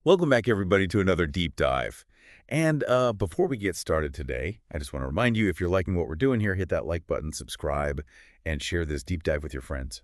Welcome back, everybody, to another deep dive. And before we get started today, I just want to remind you, if you're liking what we're doing here, hit that like button, subscribe, and share this deep dive with your friends.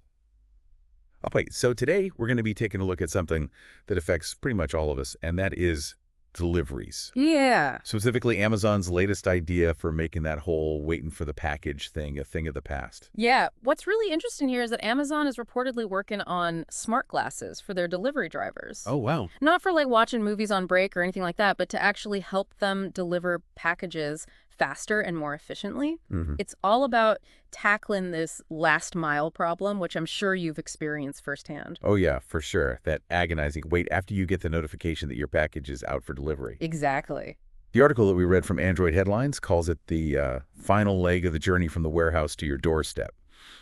Okay, so today we're going to be taking a look at something that affects pretty much all of us, and that is deliveries. Yeah. Specifically, Amazon's latest idea for making that whole waiting for the package thing a thing of the past. Yeah. What's really interesting here is that Amazon is reportedly working on smart glasses for their delivery drivers. Oh, wow. Not for like watching movies on break or anything like that, but to actually help them deliver packages faster and more efficiently. Mm-hmm. It's all about tackling this last mile problem, which I'm sure you've experienced firsthand. Oh, yeah, for sure. That agonizing wait after you get the notification that your package is out for delivery. Exactly. The article that we read from Android Headlines calls it the final leg of the journey from the warehouse to your doorstep.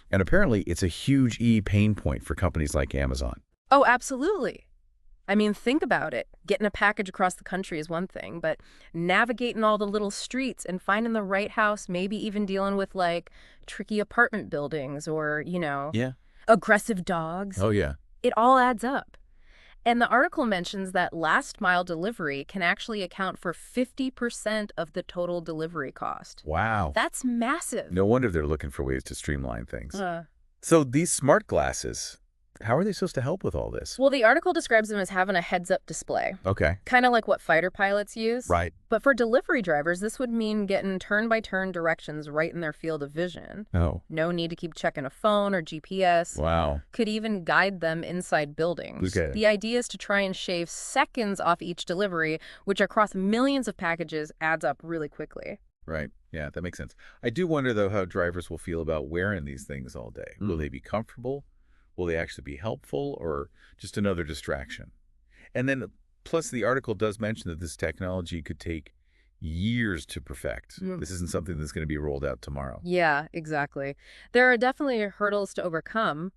And apparently, it's a huge pain point for companies like Amazon. Oh, absolutely. I mean, think about it. Getting a package across the country is one thing, but navigating all the little streets and finding the right house, maybe even dealing with like tricky apartment buildings or, Yeah. aggressive dogs, Oh, yeah. it all adds up. And the article mentions that last mile delivery can actually account for 50% of the total delivery cost. Wow. That's massive. No wonder they're looking for ways to streamline things. Uh, So these smart glasses, how are they supposed to help with all this? well, the article describes them as having a heads-up display, Okay. kind of like what fighter pilots use. Right. But for delivery drivers, this would mean getting turn-by-turn directions right in their field of vision. Oh, No need to keep checking a phone or GPS. wow. Could even guide them inside buildings. Okay. The idea is to try and shave seconds off each delivery, which across millions of packages adds up really quickly. Right. Yeah, that makes sense. I do wonder, though, how drivers will feel about wearing these things all day. Will they be comfortable? Will they actually be helpful, or just another distraction? And then, plus, the article does mention that this technology could take years to perfect. This isn't something that's going to be rolled out tomorrow. Yeah, exactly. There are definitely hurdles to overcome,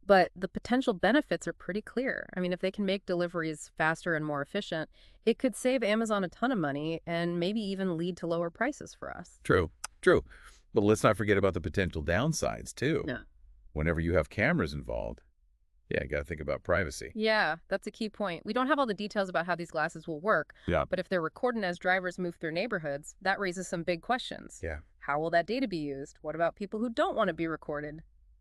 but the potential benefits are pretty clear. I mean, if they can make deliveries faster and more efficient, it could save Amazon a ton of money and maybe even lead to lower prices for us. True, true. But let's not forget about the potential downsides, too. Yeah. Whenever you have cameras involved, yeah, you got to think about privacy. Yeah, that's a key point. We don't have all the details about how these glasses will work, Yeah. but if they're recording as drivers move through neighborhoods, that raises some big questions. Yeah. How will that data be used? What about people who don't want to be recorded?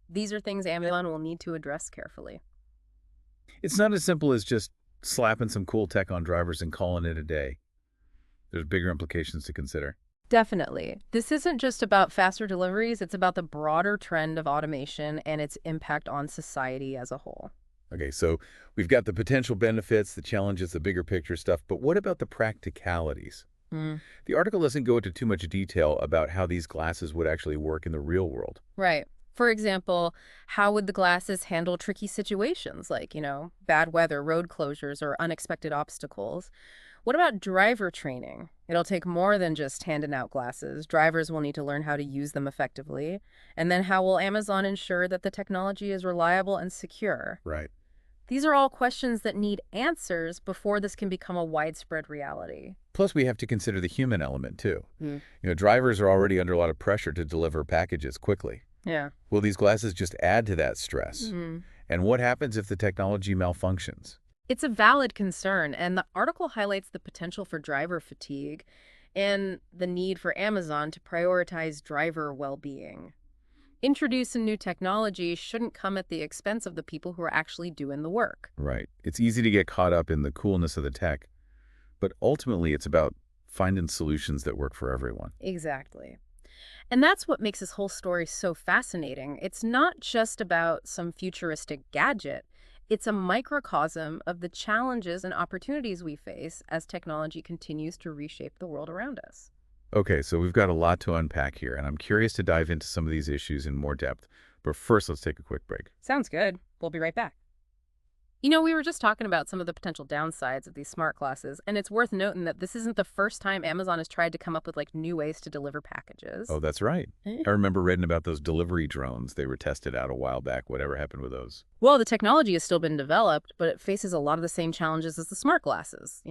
These are things Amazon will need to address carefully. It's not as simple as just slapping some cool tech on drivers and calling it a day. There's bigger implications to consider. Definitely. This isn't just about faster deliveries, it's about the broader trend of automation and its impact on society as a whole. Okay, so we've got the potential benefits, the challenges, the bigger picture stuff, but what about the practicalities? The article doesn't go into too much detail about how these glasses would actually work in the real world. Right. For example, how would the glasses handle tricky situations like, bad weather, road closures, or unexpected obstacles? What about driver training? It'll take more than just handing out glasses. Drivers will need to learn how to use them effectively. And then how will Amazon ensure that the technology is reliable and secure? Right. These are all questions that need answers before this can become a widespread reality. Plus, we have to consider the human element, too. Drivers are already under a lot of pressure to deliver packages quickly. Yeah. Will these glasses just add to that stress? And what happens if the technology malfunctions? It's a valid concern, and the article highlights the potential for driver fatigue and the need for Amazon to prioritize driver well-being. Introducing new technology shouldn't come at the expense of the people who are actually doing the work. Right. It's easy to get caught up in the coolness of the tech, but ultimately it's about finding solutions that work for everyone. Exactly. And that's what makes this whole story so fascinating. It's not just about some futuristic gadget. It's a microcosm of the challenges and opportunities we face as technology continues to reshape the world around us. Okay, so we've got a lot to unpack here, and I'm curious to dive into some of these issues in more depth. But first, let's take a quick break. Sounds good. We'll be right back. We were just talking about some of the potential downsides of these smart glasses, and it's worth noting that this isn't the first time Amazon has tried to come up with new ways to deliver packages. Oh, that's right. I remember reading about those delivery drones. They were tested out a while back. Whatever happened with those? Well, the technology has still been developed, but it faces a lot of the same challenges as the smart glasses,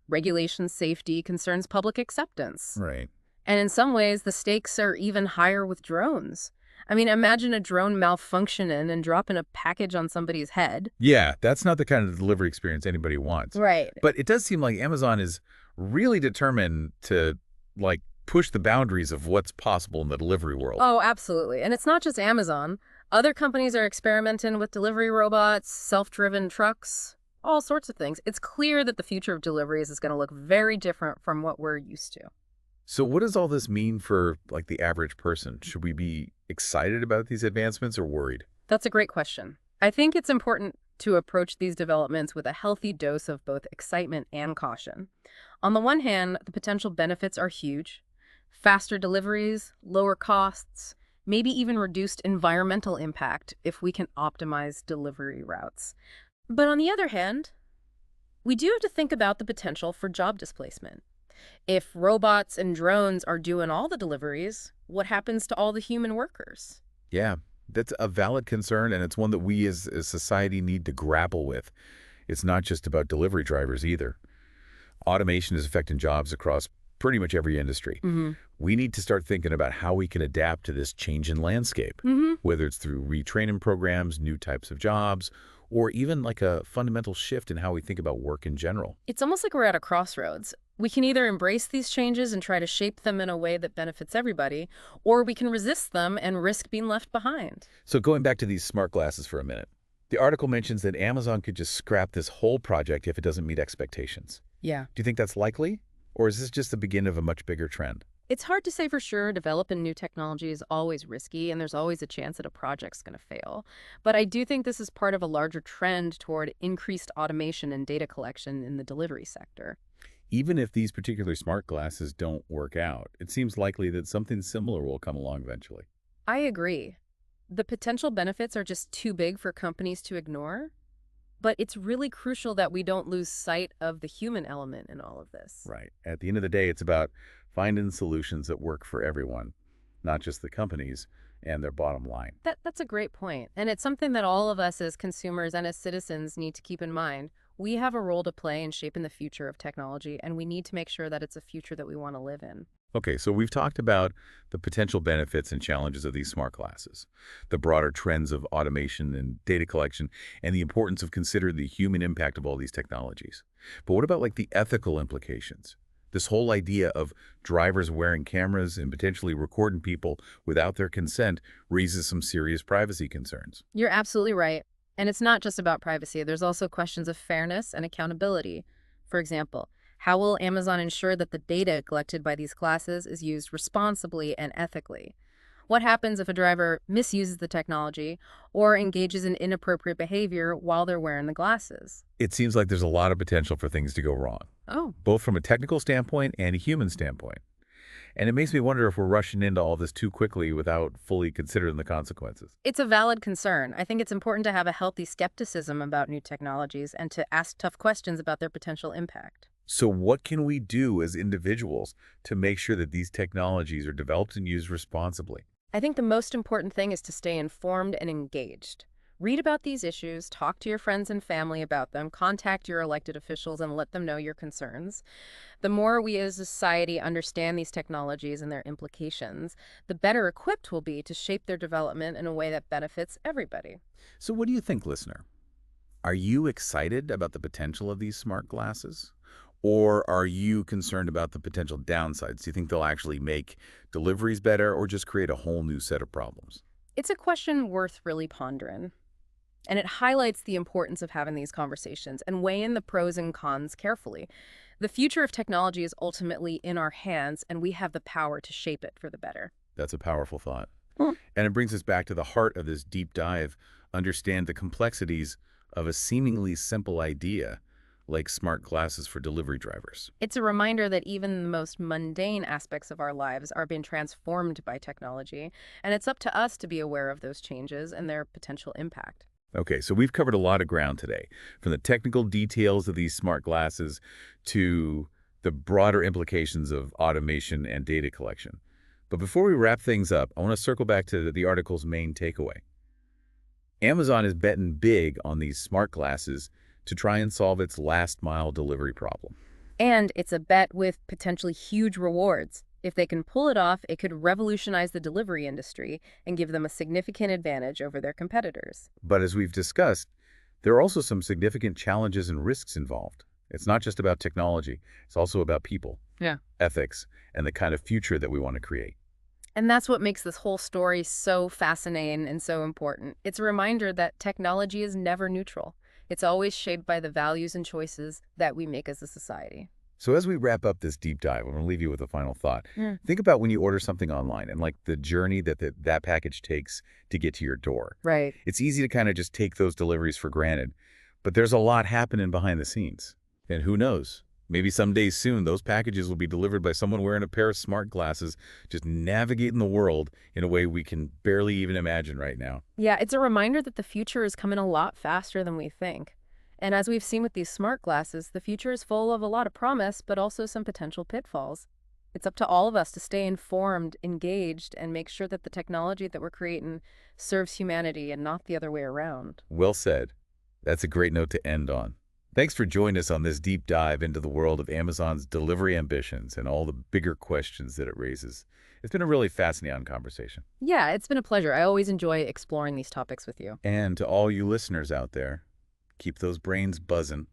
regulation, safety, concerns public acceptance. Right. And in some ways, the stakes are even higher with drones. I mean, imagine a drone malfunctioning and dropping a package on somebody's head. Yeah, that's not the kind of delivery experience anybody wants. Right. But it does seem like Amazon is really determined to, like, push the boundaries of what's possible in the delivery world. Oh, absolutely. And it's not just Amazon. Other companies are experimenting with delivery robots, self-driven trucks, all sorts of things. It's clear that the future of deliveries is going to look very different from what we're used to. So what does all this mean for, like, the average person? Should we be excited about these advancements or worried? That's a great question. I think it's important to approach these developments with a healthy dose of both excitement and caution. On the one hand, the potential benefits are huge. Faster deliveries, lower costs, maybe even reduced environmental impact if we can optimize delivery routes. But on the other hand, we do have to think about the potential for job displacement. If robots and drones are doing all the deliveries, what happens to all the human workers? Yeah, that's a valid concern, and it's one that we as a society need to grapple with. It's not just about delivery drivers either. Automation is affecting jobs across pretty much every industry. Mm-hmm. We need to start thinking about how we can adapt to this change in landscape, Mm-hmm. whether it's through retraining programs, new types of jobs, or even like a fundamental shift in how we think about work in general. It's almost like we're at a crossroads. We can either embrace these changes and try to shape them in a way that benefits everybody, or we can resist them and risk being left behind. So going back to these smart glasses for a minute, the article mentions that Amazon could just scrap this whole project if it doesn't meet expectations. Yeah. Do you think that's likely? Or is this just the beginning of a much bigger trend? It's hard to say for sure. Developing new technology is always risky, and there's always a chance that a project's going to fail. But I do think this is part of a larger trend toward increased automation and data collection in the delivery sector. Even if these particular smart glasses don't work out, it seems likely that something similar will come along eventually. I agree. The potential benefits are just too big for companies to ignore, but it's really crucial that we don't lose sight of the human element in all of this. Right. At the end of the day, it's about finding solutions that work for everyone, not just the companies and their bottom line. That's a great point, and it's something that all of us as consumers and as citizens need to keep in mind. We have a role to play in shaping the future of technology, and we need to make sure that it's a future that we want to live in. Okay, so we've talked about the potential benefits and challenges of these smart glasses, the broader trends of automation and data collection, and the importance of considering the human impact of all these technologies. But what about like the ethical implications? This whole idea of drivers wearing cameras and potentially recording people without their consent raises some serious privacy concerns. You're absolutely right. And it's not just about privacy. There's also questions of fairness and accountability. For example, how will Amazon ensure that the data collected by these classes is used responsibly and ethically? What happens if a driver misuses the technology or engages in inappropriate behavior while they're wearing the glasses? It seems like there's a lot of potential for things to go wrong, Oh, both from a technical standpoint and a human standpoint. And it makes me wonder if we're rushing into all this too quickly without fully considering the consequences. it's a valid concern. I think it's important to have a healthy skepticism about new technologies and to ask tough questions about their potential impact. So what can we do as individuals to make sure that these technologies are developed and used responsibly? I think the most important thing is to stay informed and engaged. Read about these issues, talk to your friends and family about them, contact your elected officials and let them know your concerns. The more we as a society understand these technologies and their implications, the better equipped we'll be to shape their development in a way that benefits everybody. So what do you think, listener? Are you excited about the potential of these smart glasses? Or are you concerned about the potential downsides? Do you think they'll actually make deliveries better or just create a whole new set of problems? It's a question worth really pondering. And it highlights the importance of having these conversations and weighing the pros and cons carefully. The future of technology is ultimately in our hands, and we have the power to shape it for the better. That's a powerful thought. Hmm. And it brings us back to the heart of this deep dive, understand the complexities of a seemingly simple idea like smart glasses for delivery drivers. It's a reminder that even the most mundane aspects of our lives are being transformed by technology, and it's up to us to be aware of those changes and their potential impact. Okay, so we've covered a lot of ground today, from the technical details of these smart glasses to the broader implications of automation and data collection. But before we wrap things up, I want to circle back to the article's main takeaway. Amazon is betting big on these smart glasses to try and solve its last-mile delivery problem. And it's a bet with potentially huge rewards. If they can pull it off, it could revolutionize the delivery industry and give them a significant advantage over their competitors. But as we've discussed, there are also some significant challenges and risks involved. It's not just about technology, it's also about people, Yeah. ethics, and the kind of future that we want to create. And that's what makes this whole story so fascinating and so important. It's a reminder that technology is never neutral. It's always shaped by the values and choices that we make as a society. So as we wrap up this deep dive, I'm going to leave you with a final thought. Mm. Think about when you order something online and like the journey that package takes to get to your door. Right. It's easy to kind of just take those deliveries for granted, but there's a lot happening behind the scenes. And who knows? Maybe someday soon, those packages will be delivered by someone wearing a pair of smart glasses, just navigating the world in a way we can barely even imagine right now. Yeah, it's a reminder that the future is coming a lot faster than we think. And as we've seen with these smart glasses, the future is full of a lot of promise, but also some potential pitfalls. It's up to all of us to stay informed, engaged, and make sure that the technology that we're creating serves humanity and not the other way around. Well said. That's a great note to end on. Thanks for joining us on this deep dive into the world of Amazon's delivery ambitions and all the bigger questions that it raises. It's been a really fascinating conversation. Yeah, it's been a pleasure. I always enjoy exploring these topics with you. And to all you listeners out there, keep those brains buzzing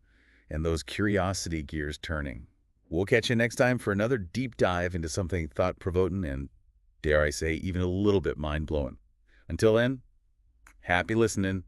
and those curiosity gears turning. We'll catch you next time for another deep dive into something thought-provoking and, dare I say, even a little bit mind-blowing. Until then, happy listening.